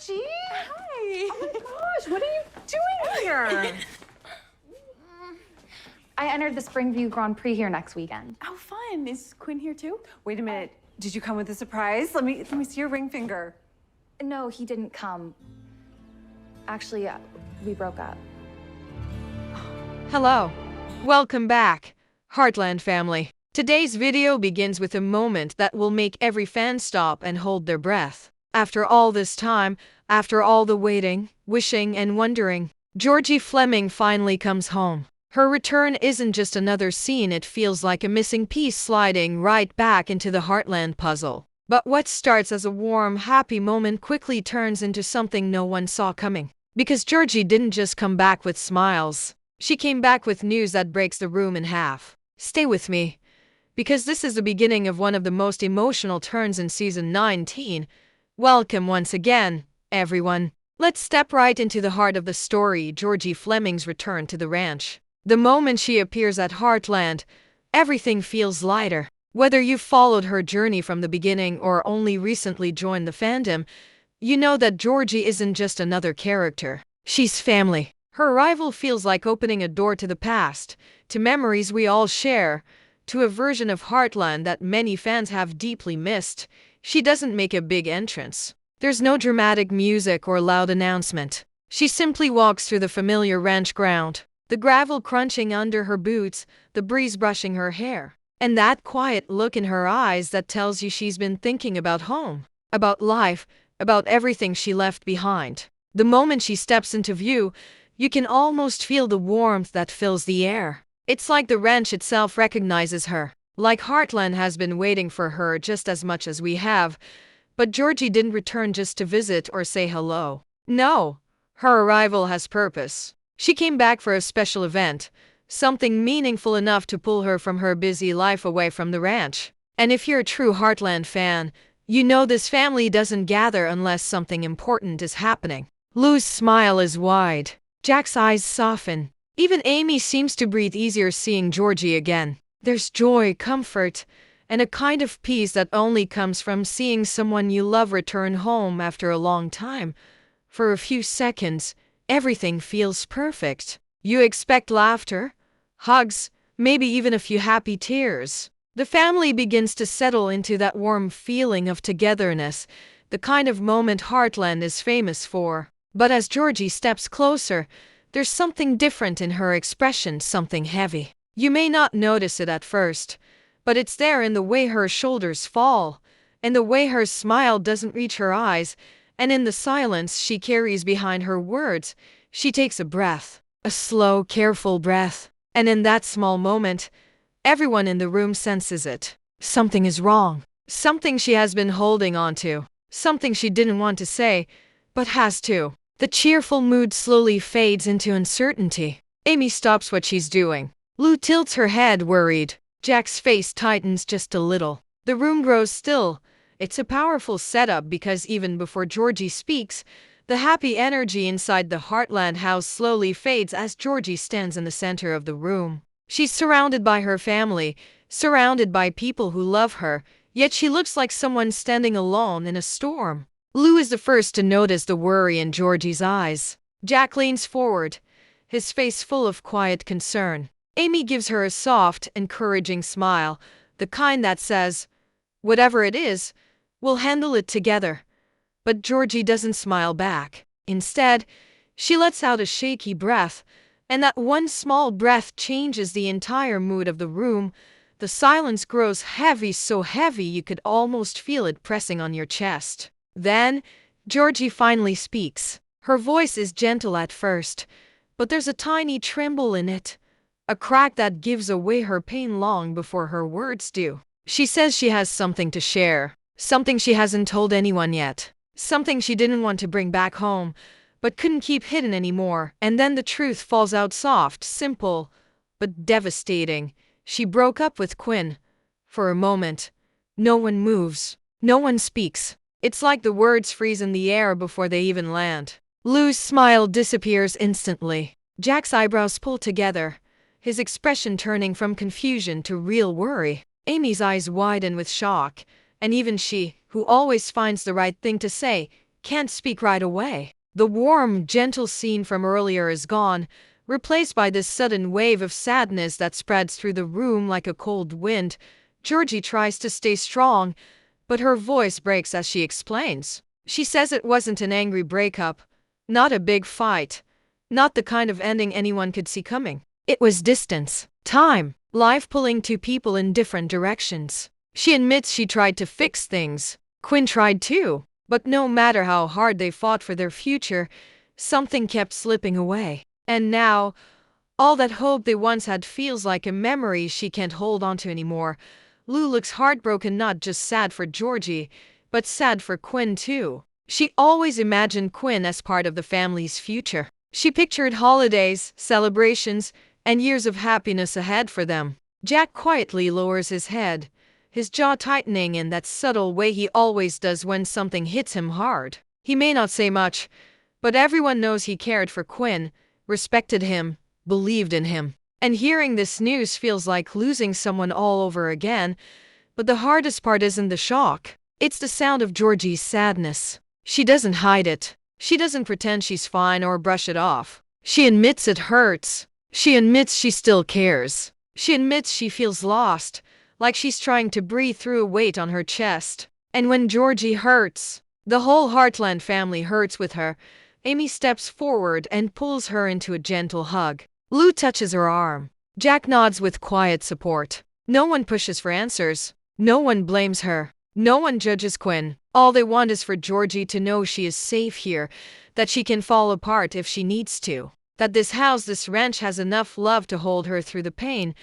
Georgie! Hi! Oh my gosh, what are you doing here? I entered the Springview Grand Prix here next weekend. Oh, fun. Is Quinn here too? Wait a minute. Did you come with a surprise? Let me see your ring finger. No, he didn't come. Actually, we broke up. Hello. Welcome back, Heartland family. Today's video begins with a moment that will make every fan stop and hold their breath. After all this time, after all the waiting, wishing, and wondering, Georgie Fleming finally comes home. Her return isn't just another scene, it feels like a missing piece sliding right back into the Heartland puzzle. But what starts as a warm, happy moment quickly turns into something no one saw coming. Because Georgie didn't just come back with smiles. She came back with news that breaks the room in half. Stay with me, because this is the beginning of one of the most emotional turns in season 19. Welcome once again, everyone. Let's step right into the heart of the story, Georgie Fleming's return to the ranch. The moment she appears at Heartland, everything feels lighter. Whether you've followed her journey from the beginning or only recently joined the fandom, you know that Georgie isn't just another character. She's family. Her arrival feels like opening a door to the past, to memories we all share, to a version of Heartland that many fans have deeply missed. She doesn't make a big entrance. There's no dramatic music or loud announcement. She simply walks through the familiar ranch ground. The gravel crunching under her boots, the breeze brushing her hair, and that quiet look in her eyes that tells you she's been thinking about home, about life, about everything she left behind. The moment she steps into view, you can almost feel the warmth that fills the air. It's like the ranch itself recognizes her, like Heartland has been waiting for her just as much as we have. But Georgie didn't return just to visit or say hello. No, her arrival has purpose. She came back for a special event, something meaningful enough to pull her from her busy life away from the ranch. And if you're a true Heartland fan, you know this family doesn't gather unless something important is happening. Lou's smile is wide. Jack's eyes soften. Even Amy seems to breathe easier seeing Georgie again. There's joy, comfort, and a kind of peace that only comes from seeing someone you love return home after a long time. For a few seconds, everything feels perfect. You expect laughter, hugs, maybe even a few happy tears. The family begins to settle into that warm feeling of togetherness, the kind of moment Heartland is famous for. But as Georgie steps closer, there's something different in her expression, something heavy. You may not notice it at first, but it's there in the way her shoulders fall, in the way her smile doesn't reach her eyes, and in the silence she carries behind her words. She takes a breath, a slow, careful breath, and in that small moment, everyone in the room senses it. Something is wrong. Something she has been holding on to. Something she didn't want to say, but has to. The cheerful mood slowly fades into uncertainty. Amy stops what she's doing. Lou tilts her head, worried. Jack's face tightens just a little. The room grows still. It's a powerful setup because even before Georgie speaks, the happy energy inside the Heartland house slowly fades as Georgie stands in the center of the room. She's surrounded by her family, surrounded by people who love her, yet she looks like someone standing alone in a storm. Lou is the first to notice the worry in Georgie's eyes. Jack leans forward, his face full of quiet concern. Amy gives her a soft, encouraging smile, the kind that says, "Whatever it is, we'll handle it together." But Georgie doesn't smile back. Instead, she lets out a shaky breath, and that one small breath changes the entire mood of the room. The silence grows heavy, so heavy you could almost feel it pressing on your chest. Then, Georgie finally speaks. Her voice is gentle at first, but there's a tiny tremble in it, a crack that gives away her pain long before her words do. She says she has something to share, something she hasn't told anyone yet, something she didn't want to bring back home, but couldn't keep hidden anymore. And then the truth falls out soft, simple, but devastating. She broke up with Quinn. For a moment, no one moves, no one speaks. It's like the words freeze in the air before they even land. Lou's smile disappears instantly. Jack's eyebrows pull together, his expression turning from confusion to real worry. Amy's eyes widen with shock, and even she, who always finds the right thing to say, can't speak right away. The warm, gentle scene from earlier is gone, replaced by this sudden wave of sadness that spreads through the room like a cold wind. Georgie tries to stay strong, but her voice breaks as she explains. She says it wasn't an angry breakup, not a big fight, not the kind of ending anyone could see coming. It was distance, time, life pulling two people in different directions. She admits she tried to fix things. Quinn tried too, but no matter how hard they fought for their future, something kept slipping away. And now, all that hope they once had feels like a memory she can't hold onto anymore. Lou looks heartbroken, not just sad for Georgie, but sad for Quinn too. She always imagined Quinn as part of the family's future. She pictured holidays, celebrations, and years of happiness ahead for them. Jack quietly lowers his head, his jaw tightening in that subtle way he always does when something hits him hard. He may not say much, but everyone knows he cared for Quinn, respected him, believed in him. And hearing this news feels like losing someone all over again, but the hardest part isn't the shock. It's the sound of Georgie's sadness. She doesn't hide it. She doesn't pretend she's fine or brush it off. She admits it hurts. She admits she still cares. She admits she feels lost, like she's trying to breathe through a weight on her chest. And when Georgie hurts, the whole Heartland family hurts with her. Amy steps forward and pulls her into a gentle hug. Lou touches her arm. Jack nods with quiet support. No one pushes for answers. No one blames her. No one judges Quinn. All they want is for Georgie to know she is safe here, that she can fall apart if she needs to, that this house, this ranch has enough love to hold her through the pain.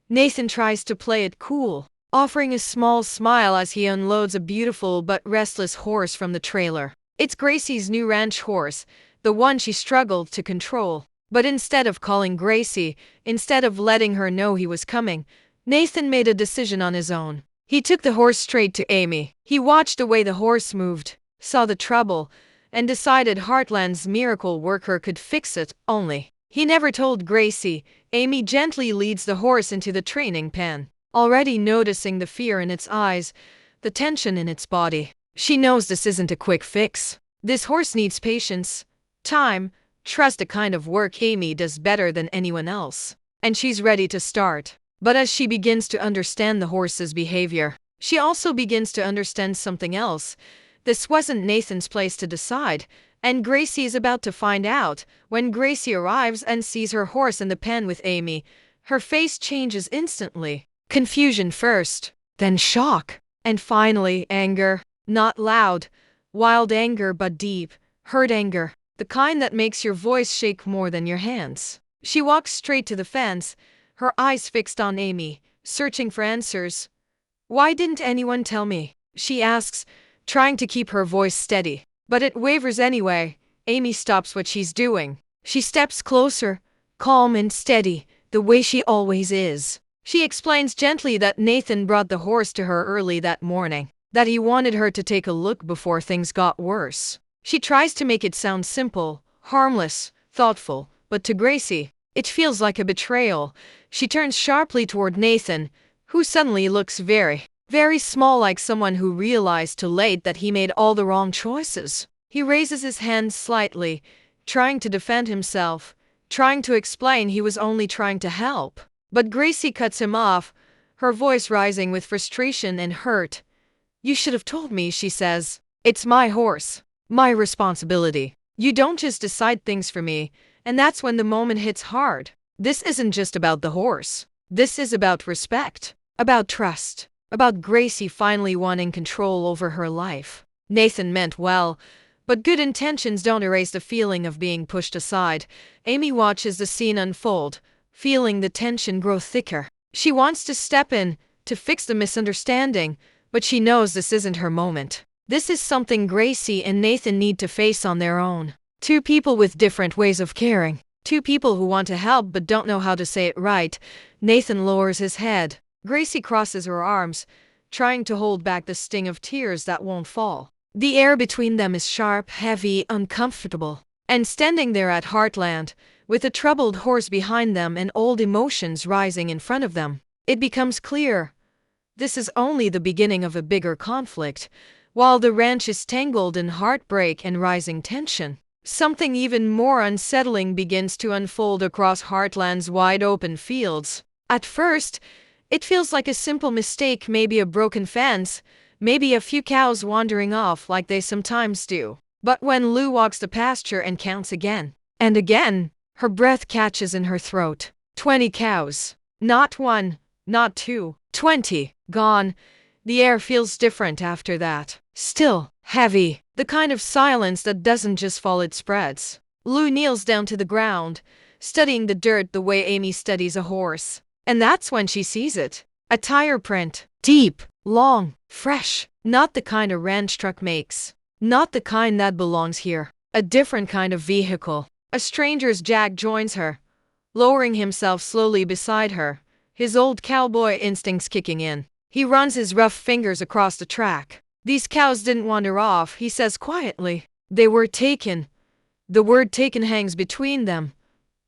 Nathan tries to play it cool, offering a small smile as he unloads a beautiful but restless horse from the trailer. It's Gracie's new ranch horse, the one she struggled to control. But instead of calling Gracie, instead of letting her know he was coming, Nathan made a decision on his own. He took the horse straight to Amy. He watched the way the horse moved, saw the trouble, and decided Heartland's miracle worker could fix it. Only he never told Gracie. Amy gently leads the horse into the training pen, already noticing the fear in its eyes, the tension in its body. She knows this isn't a quick fix. This horse needs patience, time, trust, the kind of work Amy does better than anyone else. And she's ready to start. But as she begins to understand the horse's behavior, she also begins to understand something else. This wasn't Nathan's place to decide, and Gracie is about to find out. When Gracie arrives and sees her horse in the pen with Amy, her face changes instantly. Confusion first, then shock, and finally anger. Not loud, wild anger, but deep, hurt anger. The kind that makes your voice shake more than your hands. She walks straight to the fence, her eyes fixed on Amy, searching for answers. "Why didn't anyone tell me?" she asks, trying to keep her voice steady. But it wavers anyway. Amy stops what she's doing. She steps closer, calm and steady, the way she always is. She explains gently that Nathan brought the horse to her early that morning, that he wanted her to take a look before things got worse. She tries to make it sound simple, harmless, thoughtful, but to Gracie, it feels like a betrayal. She turns sharply toward Nathan, who suddenly looks very, very small, like someone who realized too late that he made all the wrong choices. He raises his hand slightly, trying to defend himself, trying to explain he was only trying to help. But Gracie cuts him off, her voice rising with frustration and hurt. "You should have told me," she says. "It's my horse, my responsibility. You don't just decide things for me." And that's when the moment hits hard. This isn't just about the horse. This is about respect, about trust, about Gracie finally wanting control over her life. Nathan meant well, but good intentions don't erase the feeling of being pushed aside. Amy watches the scene unfold, feeling the tension grow thicker. She wants to step in, to fix the misunderstanding, but she knows this isn't her moment. This is something Gracie and Nathan need to face on their own. Two people with different ways of caring. Two people who want to help but don't know how to say it right. Nathan lowers his head. Gracie crosses her arms, trying to hold back the sting of tears that won't fall. The air between them is sharp, heavy, uncomfortable. And standing there at Heartland, with a troubled horse behind them and old emotions rising in front of them, it becomes clear. This is only the beginning of a bigger conflict, while the ranch is tangled in heartbreak and rising tension. Something even more unsettling begins to unfold across Heartland's wide-open fields. At first, it feels like a simple mistake, maybe a broken fence, maybe a few cows wandering off like they sometimes do. But when Lou walks the pasture and counts again and again, her breath catches in her throat. 20 cows. Not one, not two, 20. Gone. The air feels different after that. Still, heavy. The kind of silence that doesn't just fall, it spreads. Lou kneels down to the ground, studying the dirt the way Amy studies a horse. And that's when she sees it. A tire print. Deep, long, fresh. Not the kind a ranch truck makes. Not the kind that belongs here. A different kind of vehicle. A stranger's. Jack joins her, lowering himself slowly beside her, his old cowboy instincts kicking in. He runs his rough fingers across the track. These cows didn't wander off, he says quietly. They were taken. The word taken hangs between them,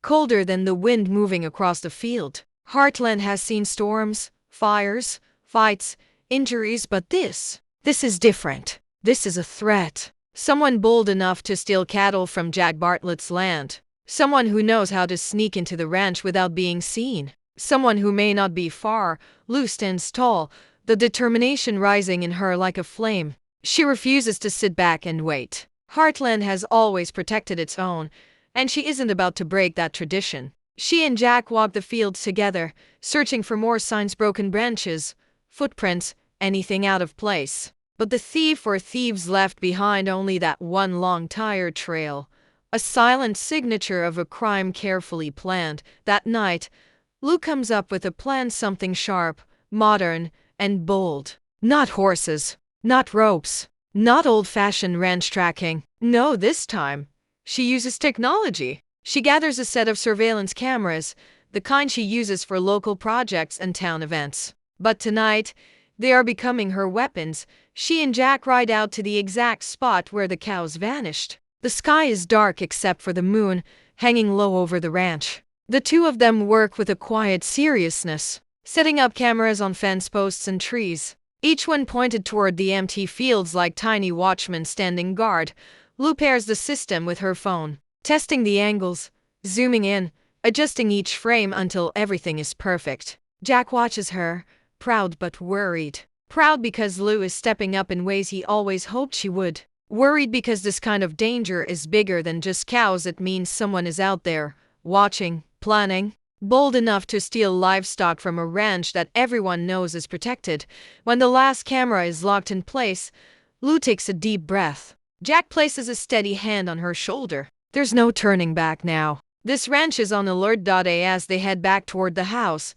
colder than the wind moving across the field. Heartland has seen storms, fires, fights, injuries, but this is different. This is a threat. Someone bold enough to steal cattle from Jack Bartlett's land. Someone who knows how to sneak into the ranch without being seen. Someone who may not be far. Lou stands tall, the determination rising in her like a flame. She refuses to sit back and wait. Heartland has always protected its own, and she isn't about to break that tradition. She and Jack walk the fields together, searching for more signs, broken branches, footprints, anything out of place. But the thief or thieves left behind only that one long tire trail, a silent signature of a crime carefully planned. That night, Lou comes up with a plan, something sharp, modern, and bold. Not horses, not ropes, not old-fashioned ranch tracking. No, this time, she uses technology. She gathers a set of surveillance cameras, the kind she uses for local projects and town events. But tonight, they are becoming her weapons. She and Jack ride out to the exact spot where the cows vanished. The sky is dark except for the moon, hanging low over the ranch. The two of them work with a quiet seriousness, setting up cameras on fence posts and trees, each one pointed toward the empty fields like tiny watchmen standing guard. Lou pairs the system with her phone, testing the angles, zooming in, adjusting each frame until everything is perfect. Jack watches her, proud but worried. Proud because Lou is stepping up in ways he always hoped she would. Worried because this kind of danger is bigger than just cows. It means someone is out there, watching, planning, bold enough to steal livestock from a ranch that everyone knows is protected. When the last camera is locked in place, Lou takes a deep breath. Jack places a steady hand on her shoulder. There's no turning back now. This ranch is on alert. As they head back toward the house,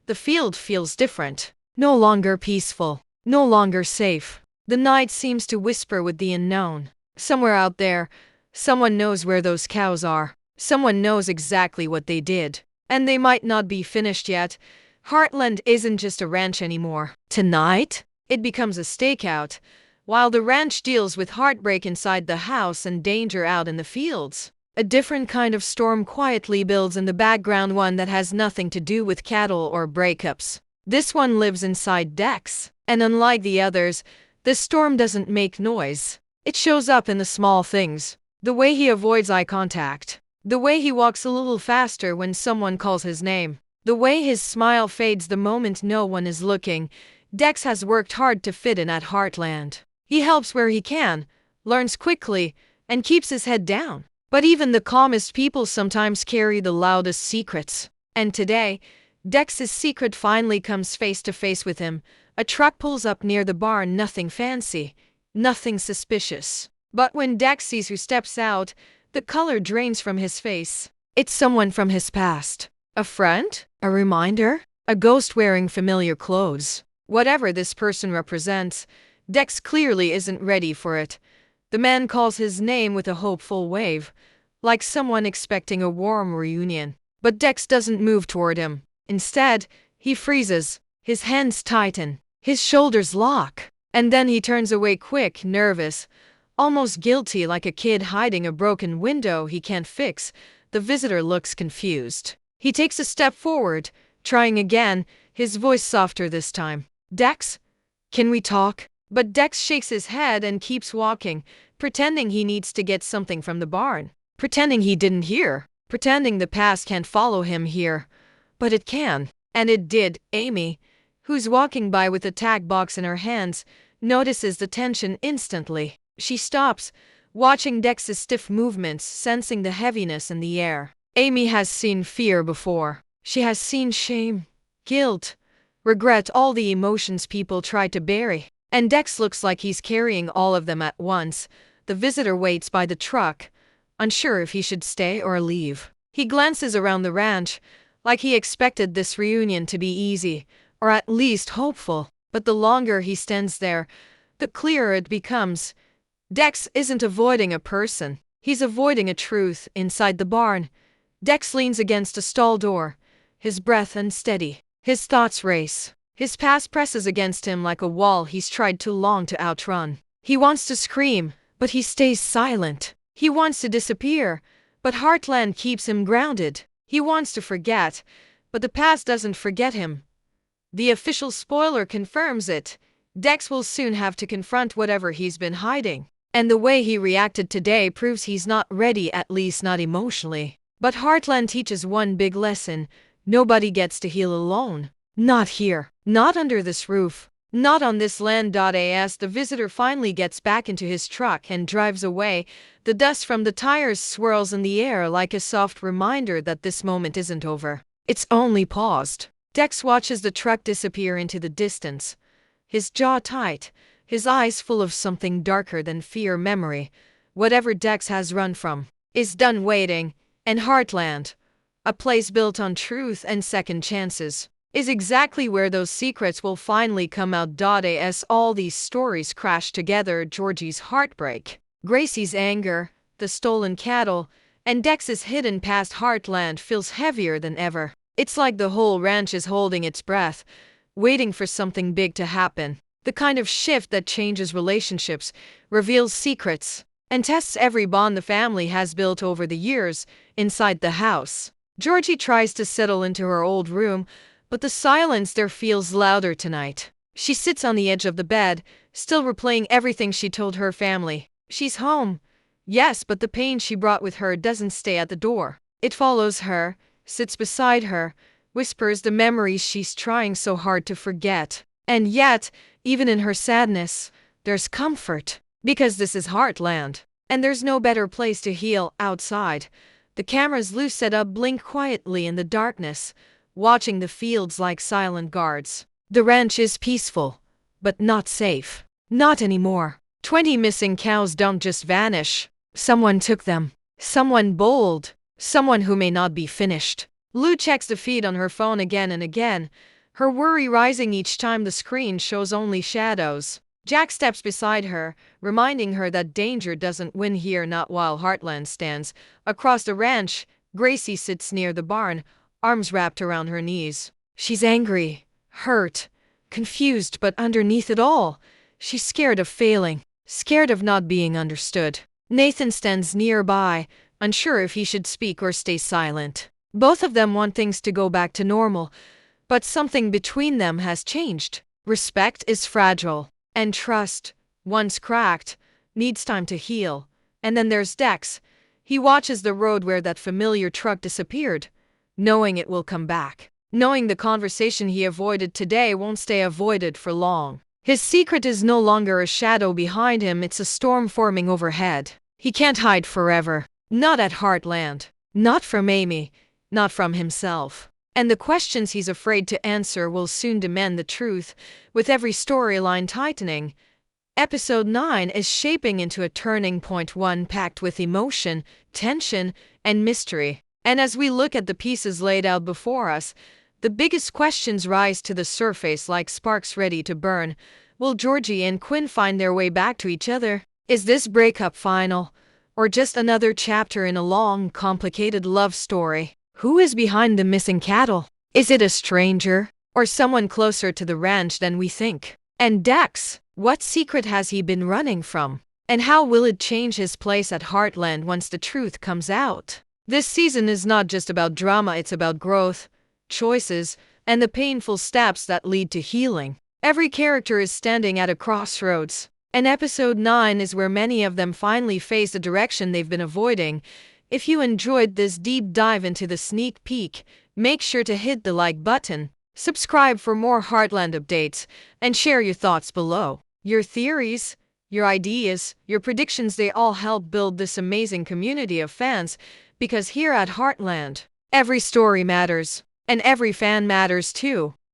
the field feels different. No longer peaceful. No longer safe. The night seems to whisper with the unknown. Somewhere out there, someone knows where those cows are. Someone knows exactly what they did. And they might not be finished yet. Heartland isn't just a ranch anymore. Tonight, it becomes a stakeout, while the ranch deals with heartbreak inside the house and danger out in the fields. A different kind of storm quietly builds in the background, one that has nothing to do with cattle or breakups. This one lives inside Dex, and unlike the others, this storm doesn't make noise. It shows up in the small things. The way he avoids eye contact. The way he walks a little faster when someone calls his name. The way his smile fades the moment no one is looking. Dex has worked hard to fit in at Heartland. He helps where he can, learns quickly, and keeps his head down. But even the calmest people sometimes carry the loudest secrets. And today, Dex's secret finally comes face to face with him. A truck pulls up near the barn, nothing fancy, nothing suspicious. But when Dex sees who steps out, the color drains from his face. It's someone from his past. A friend? A reminder? A ghost wearing familiar clothes. Whatever this person represents, Dex clearly isn't ready for it. The man calls his name with a hopeful wave, like someone expecting a warm reunion. But Dex doesn't move toward him. Instead, he freezes. His hands tighten. His shoulders lock. And then he turns away quick, nervous, almost guilty, like a kid hiding a broken window he can't fix. The visitor looks confused. He takes a step forward, trying again, his voice softer this time. Dex, can we talk? But Dex shakes his head and keeps walking, pretending he needs to get something from the barn. Pretending he didn't hear. Pretending the past can't follow him here. But it can. And it did. Amy, who's walking by with a tag box in her hands, notices the tension instantly. She stops, watching Dex's stiff movements, sensing the heaviness in the air. Amy has seen fear before. She has seen shame, guilt, regret, all the emotions people try to bury. And Dex looks like he's carrying all of them at once. The visitor waits by the truck, unsure if he should stay or leave. He glances around the ranch, like he expected this reunion to be easy, or at least hopeful. But the longer he stands there, the clearer it becomes. Dex isn't avoiding a person. He's avoiding a truth. Inside the barn, Dex leans against a stall door, his breath unsteady. His thoughts race. His past presses against him like a wall he's tried too long to outrun. He wants to scream, but he stays silent. He wants to disappear, but Heartland keeps him grounded. He wants to forget, but the past doesn't forget him. The official spoiler confirms it. Dex will soon have to confront whatever he's been hiding. And the way he reacted today proves he's not ready, at least not emotionally. But Heartland teaches one big lesson. Nobody gets to heal alone. Not here. Not under this roof. Not on this land. As the visitor finally gets back into his truck and drives away, the dust from the tires swirls in the air like a soft reminder that this moment isn't over. It's only paused. Dex watches the truck disappear into the distance, his jaw tight, his eyes full of something darker than fear. Memory, whatever Dex has run from, is done waiting, and Heartland, a place built on truth and second chances, is exactly where those secrets will finally come out. As all these stories crash together, Georgie's heartbreak, Gracie's anger, the stolen cattle, and Dex's hidden past, Heartland feels heavier than ever. It's like the whole ranch is holding its breath, waiting for something big to happen. The kind of shift that changes relationships, reveals secrets, and tests every bond the family has built over the years. Inside the house, Georgie tries to settle into her old room, but the silence there feels louder tonight. She sits on the edge of the bed, still replaying everything she told her family. She's home, yes, but the pain she brought with her doesn't stay at the door. It follows her, sits beside her, whispers the memories she's trying so hard to forget. And yet, even in her sadness, there's comfort. Because this is Heartland, and there's no better place to heal. Outside, the cameras loose set up blink quietly in the darkness, watching the fields like silent guards. The ranch is peaceful, but not safe. Not anymore. 20 missing cows don't just vanish. Someone took them. Someone bold. Someone who may not be finished. Lou checks the feed on her phone again and again, her worry rising each time the screen shows only shadows. Jack steps beside her, reminding her that danger doesn't win here, not while Heartland stands. Across the ranch, Gracie sits near the barn, arms wrapped around her knees. She's angry, hurt, confused, but underneath it all, she's scared of failing, scared of not being understood. Nathan stands nearby, unsure if he should speak or stay silent. Both of them want things to go back to normal, but something between them has changed. Respect is fragile, and trust, once cracked, needs time to heal. And then there's Dex. He watches the road where that familiar truck disappeared, knowing it will come back. Knowing the conversation he avoided today won't stay avoided for long. His secret is no longer a shadow behind him, it's a storm forming overhead. He can't hide forever. Not at Heartland. Not from Amy. Not from himself. And the questions he's afraid to answer will soon demand the truth, with every storyline tightening. Episode 9 is shaping into a turning point, one packed with emotion, tension, and mystery. And as we look at the pieces laid out before us, the biggest questions rise to the surface like sparks ready to burn. Will Georgie and Quinn find their way back to each other? Is this breakup final, or just another chapter in a long, complicated love story? Who is behind the missing cattle? Is it a stranger, or someone closer to the ranch than we think? And Dex, what secret has he been running from? And how will it change his place at Heartland once the truth comes out? This season is not just about drama, it's about growth, choices, and the painful steps that lead to healing. Every character is standing at a crossroads. And episode 9 is where many of them finally face the direction they've been avoiding. If you enjoyed this deep dive into the sneak peek, make sure to hit the like button, subscribe for more Heartland updates, and share your thoughts below. Your theories, your ideas, your predictions, they all help build this amazing community of fans, because here at Heartland, every story matters, and every fan matters too.